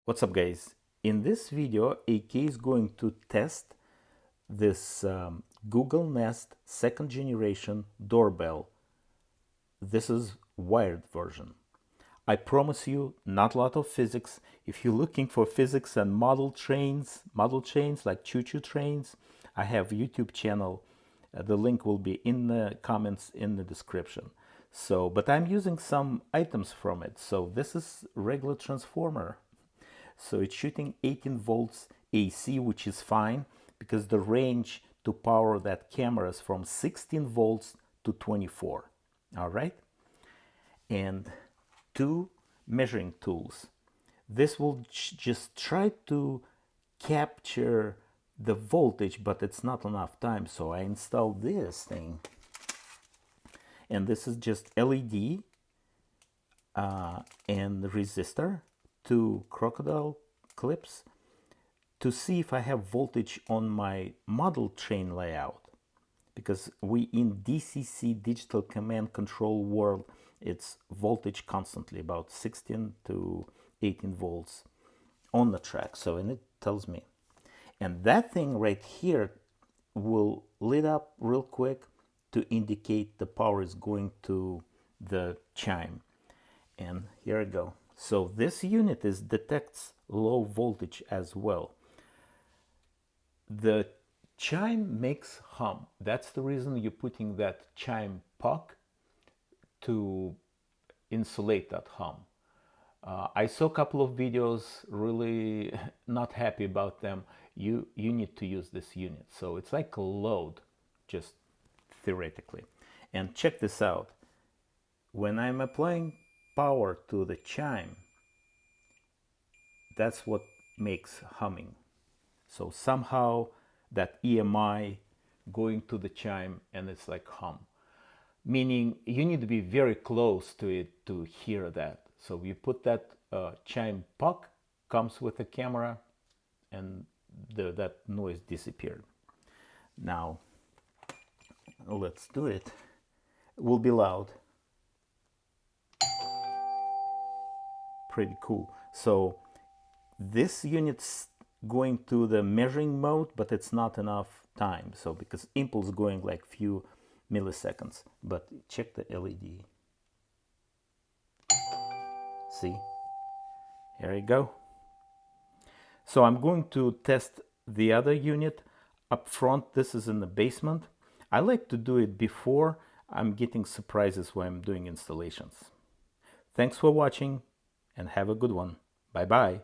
What's up, guys? In this video, AK is going to test this Google Nest second generation doorbell. This is wired version. I promise you, not a lot of physics. If you're looking for physics and model trains like choo-choo trains, I have YouTube channel. The link will be in the comments in the description. But I'm using some items from it. So this is regular transformer. So it's shooting 18 volts AC, which is fine because the range to power that camera is from 16 volts to 24. All right. And two measuring tools. This will just try to capture the voltage, but it's not enough time. So I installed this thing. And this is just LED and resistor, two crocodile clips to see if I have voltage on my model train layout, because we in DCC, digital command control world, it's voltage constantly about 16 to 18 volts on the track. So, and it tells me, and that thing right here will lit up real quick to indicate the power is going to the chime. And here I go. So this unit detects low voltage as well. The chime makes hum. That's the reason you're putting that chime puck to insulate that hum. I saw a couple of videos, really not happy about them. You need to use this unit. So it's like a load, just theoretically. And check this out. When I'm applying power to the chime, that's what makes humming. So somehow that EMI going to the chime and it's like hum. Meaning you need to be very close to it to hear that. So you put that chime puck, comes with the camera, and that noise disappeared. Now let's do it. It will be loud. Pretty cool. So this unit's going to the measuring mode, but it's not enough time. So because impulse going like few milliseconds. But check the LED. See? Here you go. So I'm going to test the other unit up front. This is in the basement. I like to do it before I'm getting surprises when I'm doing installations. Thanks for watching and have a good one. Bye bye.